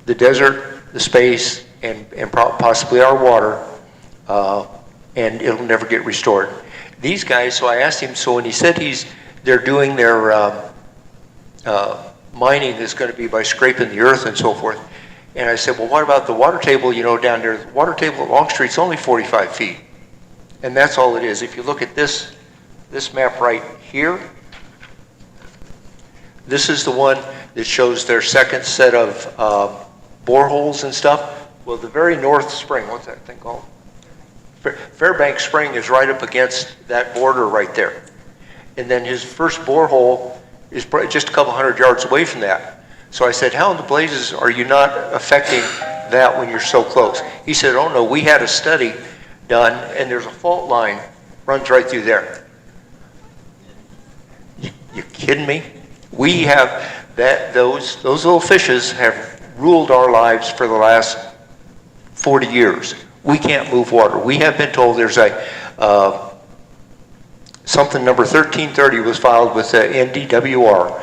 the desert, the space, and possibly our water, and it'll never get restored. These guys, so I asked him, so when he said they're doing their mining is going to be by scraping the earth and so forth, and I said, well, what about the water table, you know, down there? The water table at Longstreet's only 45 feet, and that's all it is. If you look at this map right here, this is the one that shows their second set of boreholes and stuff. Well, the very north spring, what's that thing called? Fairbanks Spring is right up against that border right there. And then his first borehole is just a couple hundred yards away from that. So I said, how in the blazes are you not affecting that when you're so close? He said, oh no, we had a study done and there's a fault line runs right through there. You kidding me? We have those little fishes have ruled our lives for the last 40 years. We can't move water. We have been told there's something number 1330 was filed with the NDWR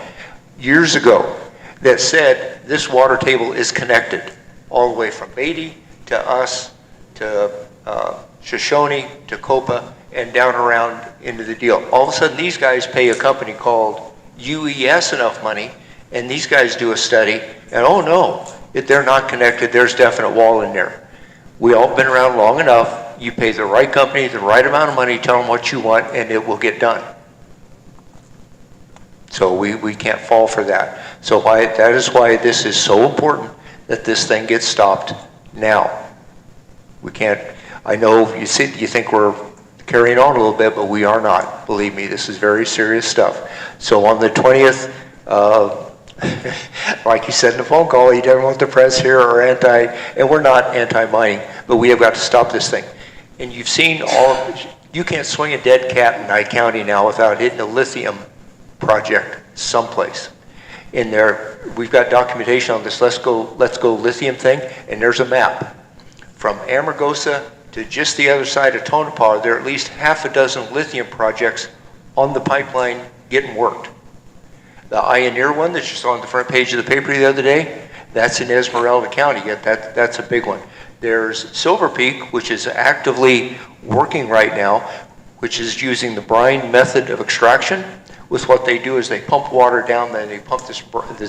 years ago that said this water table is connected all the way from Beatty to us to Shoshone to Copa and down around into the deal. All of a sudden these guys pay a company called UES enough money, and these guys do a study, and oh no, if they're not connected, there's definite wall in there. We all been around long enough. You pay the right company the right amount of money, tell them what you want, and it will get done. So we can't fall for that. So that is why this is so important that this thing gets stopped now. We can't, I know you think we're carrying on a little bit, but we are not. Believe me, this is very serious stuff. So on the 20th, like you said in the phone call, you don't want the press here or and we're not anti-mining, but we have got to stop this thing. And you've seen you can't swing a dead cat in Nye County now without hitting a lithium project someplace. In there, we've got documentation on this Let's Go Lithium thing, and there's a map. From Amargosa to just the other side of Tonopah, there are at least half a dozen lithium projects on the pipeline getting worked. The Ioneer one that you saw on the front page of the paper the other day, that's in Esmeralda County. That's a big one. There's Silver Peak, which is actively working right now, which is using the brine method of extraction. With what they do is they pump water down, then they pump this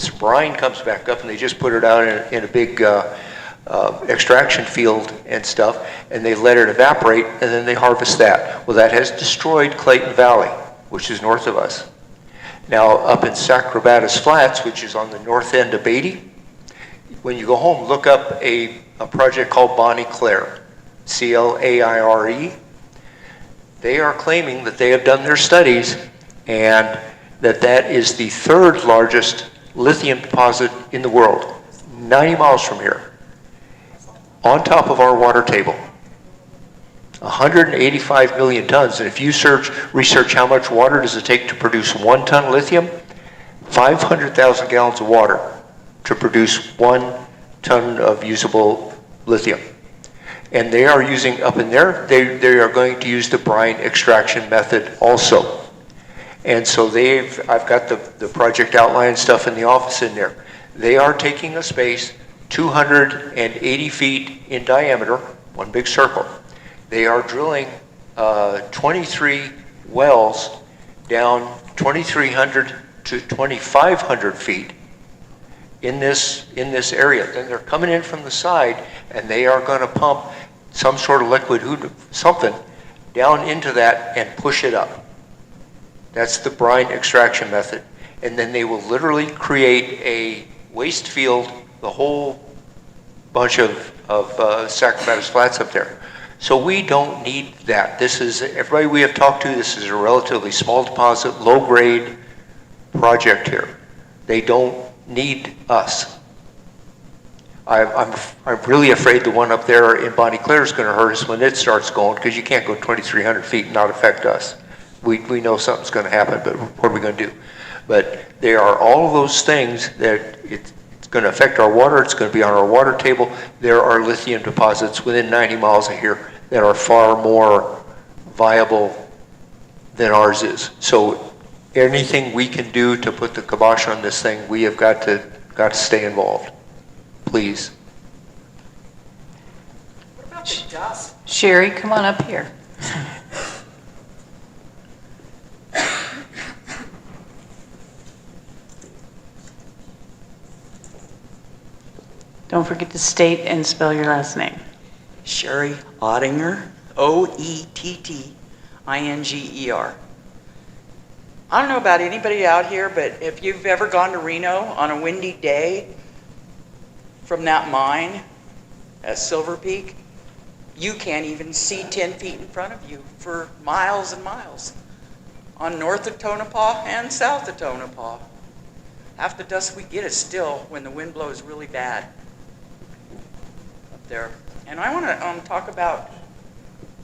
brine comes back up, and they just put it out in a big extraction field and stuff, and they let it evaporate, and then they harvest that. Well, that has destroyed Clayton Valley, which is north of us. Now, up in Sacrobatus Flats, which is on the north end of Beatty, when you go home, look up a project called Bonnie Claire, C-L-A-I-R-E. They are claiming that they have done their studies and that is the third largest lithium deposit in the world, 90 miles from here, on top of our water table. 185 million tons, and if you research how much water does it take to produce 1 ton of lithium, 500,000 gallons of water to produce 1 ton of usable lithium. And they are using, up in there, they are going to use the brine extraction method also. And so I've got the project outline stuff in the office in there. They are taking a space 280 feet in diameter, one big circle. They are drilling 23 wells down 2,300 to 2,500 feet in this area. Then they're coming in from the side, and they are going to pump some sort of liquid, something, down into that and push it up. That's the brine extraction method. And then they will literally create a waste field, the whole bunch of Sacrobatus Flats up there. So we don't need that. Everybody we have talked to, this is a relatively small deposit, low grade project here. They don't need us. I'm really afraid the one up there in Bonnie Claire is going to hurt us when it starts going, because you can't go 2,300 feet and not affect us. We know something's going to happen, but what are we going to do? But there are all of those things that it's going to affect our water. It's going to be on our water table. There are lithium deposits within 90 miles of here that are far more viable than ours is. So anything we can do to put the kibosh on this thing, we have got to stay involved. Please. What about the dust? Sherry, come on up here. Don't forget to state and spell your last name. Sherry Ottinger, Oettinger. I don't know about anybody out here, but if you've ever gone to Reno on a windy day from that mine at Silver Peak, you can't even see 10 feet in front of you for miles and miles on north of Tonopah and south of Tonopah. Half the dust we get is still when the wind blows really bad up there. And I want to talk about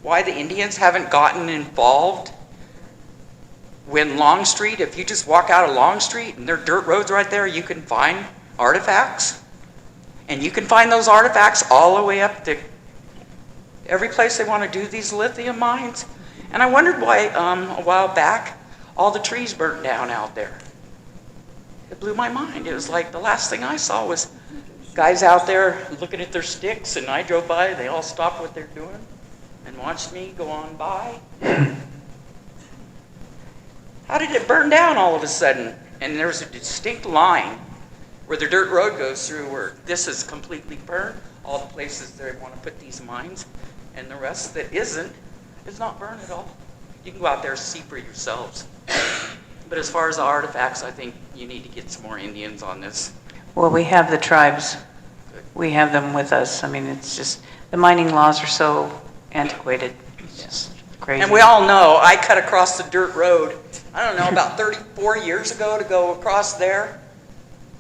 why the Indians haven't gotten involved when Long Street, if you just walk out of Long Street and there are dirt roads right there, you can find artifacts. And you can find those artifacts all the way up to every place they want to do these lithium mines. And I wondered why, a while back, all the trees burnt down out there. It blew my mind. It was like the last thing I saw was guys out there looking at their sticks, and I drove by, and they all stopped what they're doing and watched me go on by. How did it burn down all of a sudden? And there was a distinct line where the dirt road goes through where this is completely burned, all the places they want to put these mines, and the rest that isn't, is not burned at all. You can go out there and see for yourselves. But as far as the artifacts, I think you need to get some more Indians on this. Well, we have the tribes. We have them with us. I mean, it's just, the mining laws are so antiquated. It's just crazy. And we all know, I cut across the dirt road, I don't know, about 34 years ago to go across there.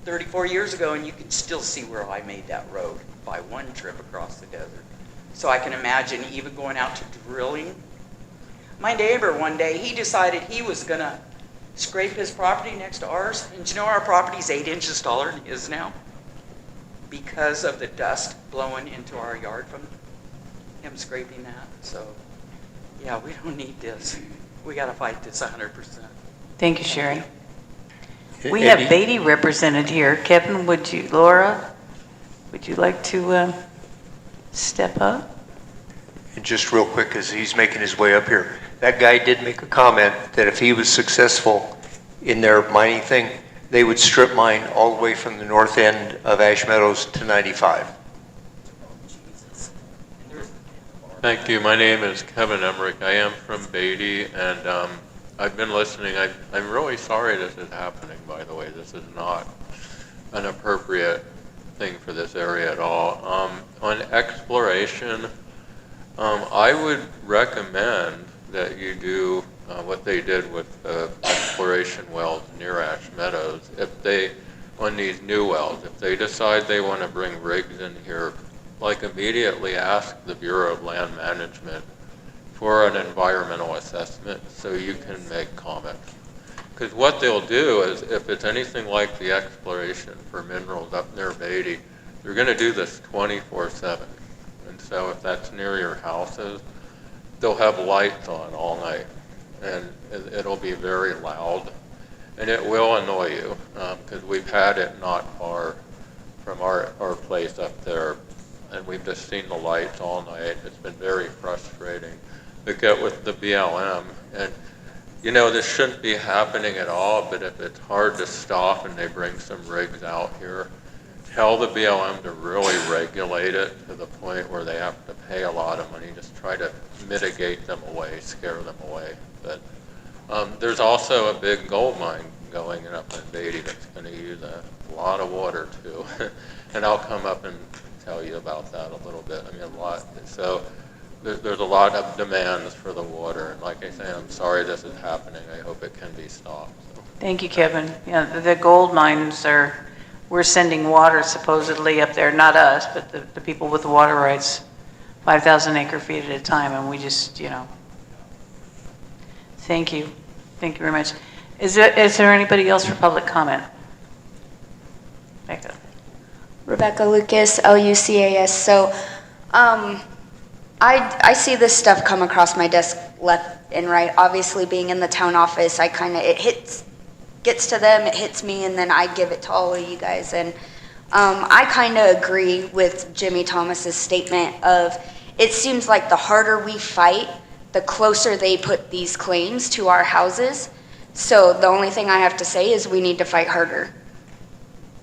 34 years ago, and you can still see where I made that road by one trip across the desert. So I can imagine even going out to drilling. My neighbor one day, he decided he was going to scrape his property next to ours. And you know our property's 8 inches taller than his now? Because of the dust blowing into our yard from him scraping that. So, yeah, we don't need this. We got to fight this 100%. Thank you, Sherry. We have Beatty represented here. Kevin, Laura, would you like to step up? And just real quick, as he's making his way up here, that guy did make a comment that if he was successful in their mining thing, they would strip mine all the way from the north end of Ash Meadows to 95. Thank you. My name is Kevin Emmerich. I am from Beatty, and I've been listening. I'm really sorry this is happening, by the way. This is not an appropriate thing for this area at all. On exploration, I would recommend that you do what they did with exploration wells near Ash Meadows. On these new wells, if they decide they want to bring rigs in here, like immediately ask the Bureau of Land Management for an environmental assessment so you can make comments. Because what they'll do is, if it's anything like the exploration for minerals up near Beatty, they're going to do this 24/7. And so if that's near your houses, they'll have lights on all night. And it'll be very loud. And it will annoy you, because we've had it not far from our place up there. And we've just seen the lights all night. It's been very frustrating. We get with the BLM, and you know, this shouldn't be happening at all, but if it's hard to stop and they bring some rigs out here, tell the BLM to really regulate it to the point where they have to pay a lot of money. Just try to mitigate them away, scare them away. But there's also a big gold mine going up in Beatty that's going to use a lot of water too. And I'll come up and tell you about that a little bit. I mean, a lot. So there's a lot of demands for the water. And like I say, I'm sorry this is happening. I hope it can be stopped. So. Thank you, Kevin. Yeah, the gold mines we're sending water supposedly up there, not us, but the people with the water rights, 5,000 acre feet at a time. And we just, thank you. Thank you very much. Is there anybody else for public comment? Becca. Rebecca Lucas, LUCAS. So I see this stuff come across my desk left and right. Obviously, being in the town office, gets to them, it hits me, and then I give it to all of you guys. And I kind of agree with Jimmy Thomas's statement of, it seems like the harder we fight, the closer they put these claims to our houses. So the only thing I have to say is we need to fight harder.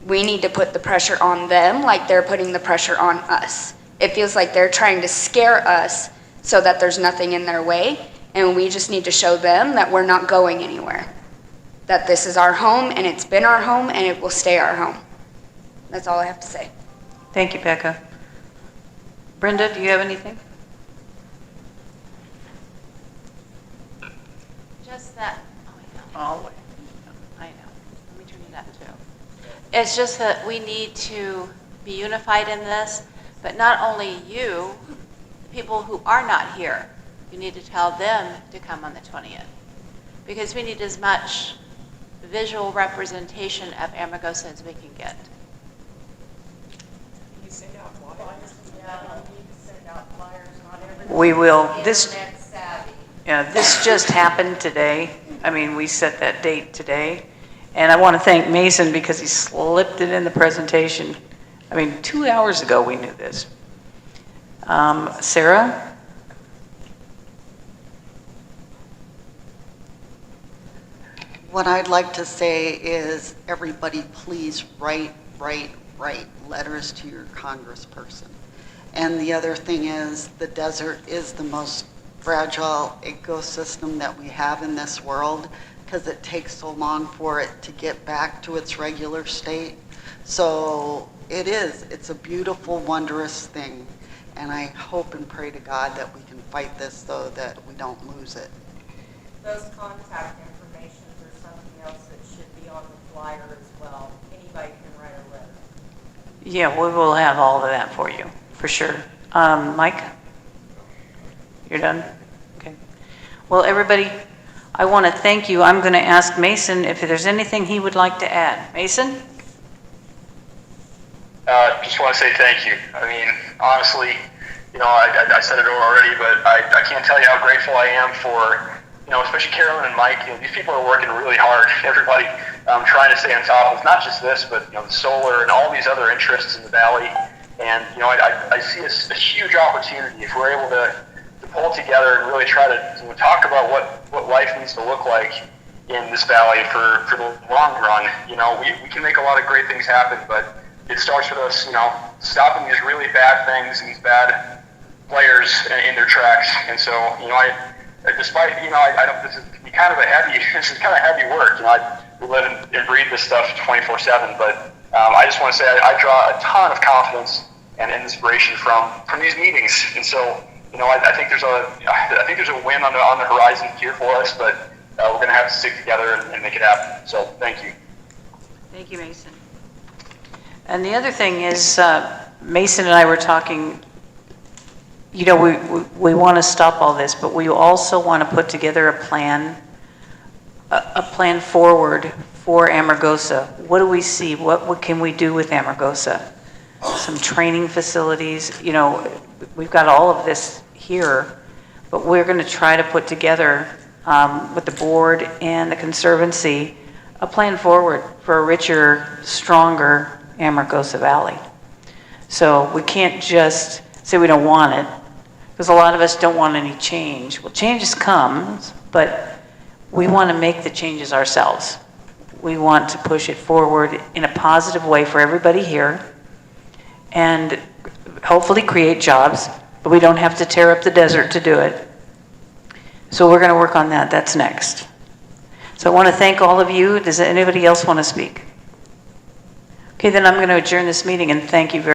We need to put the pressure on them like they're putting the pressure on us. It feels like they're trying to scare us so that there's nothing in their way, and we just need to show them that we're not going anywhere. That this is our home, and it's been our home, and it will stay our home. That's all I have to say. Thank you, Becca. Brenda, do you have anything? Just that, Oh, I know. Let me turn it up too. It's just that we need to be unified in this, but not only you, people who are not here, you need to tell them to come on the 20th. Because we need as much visual representation of Amargosa as we can get. You send out flyers? Yeah, we need to send out flyers, not every We will. This just happened today. I mean, we set that date today. And I want to thank Mason because he slipped it in the presentation. I mean, 2 hours ago we knew this. Sara? What I'd like to say is, everybody please write letters to your congressperson. And the other thing is, the desert is the most fragile ecosystem that we have in this world, because it takes so long for it to get back to its regular state. So it's a beautiful, wondrous thing. And I hope and pray to God that we can fight this so that we don't lose it. Those contact information or something else that should be on the flyer as well. Anybody can write a letter. Yeah, we will have all of that for you, for sure. Mike? You're done? Okay. Well, everybody, I want to thank you. I'm going to ask Mason if there's anything he would like to add. Mason? Just want to say thank you. I mean, honestly, I said it already, but I can't tell you how grateful I am for, especially Carolyn and Mike. These people are working really hard. Everybody trying to stay on top of not just this, but the solar and all these other interests in the valley. And I see a huge opportunity if we're able to pull together and really try to talk about what life needs to look like in this valley for the long run. We can make a lot of great things happen, but it starts with us, stopping these really bad things and these bad players in their tracks. And so, despite, I don't, this is kind of heavy work. We live and breathe this stuff 24/7, but I just want to say I draw a ton of confidence and inspiration from these meetings. And so, I think there's a win on the horizon here for us, but we're going to have to stick together and make it happen. So, thank you. Thank you, Mason. And the other thing is, Mason and I were talking, we want to stop all this, but we also want to put together a plan forward for Amargosa. What do we see? What can we do with Amargosa? Some training facilities. We've got all of this here, but we're going to try to put together with the board and the Conservancy a plan forward for a richer, stronger Amargosa Valley. So we can't just say we don't want it, because a lot of us don't want any change. Well, changes comes, but we want to make the changes ourselves. We want to push it forward in a positive way for everybody here and hopefully create jobs, but we don't have to tear up the desert to do it. So we're going to work on that. That's next. So I want to thank all of you. Does anybody else want to speak? Okay, then I'm going to adjourn this meeting and thank you very much.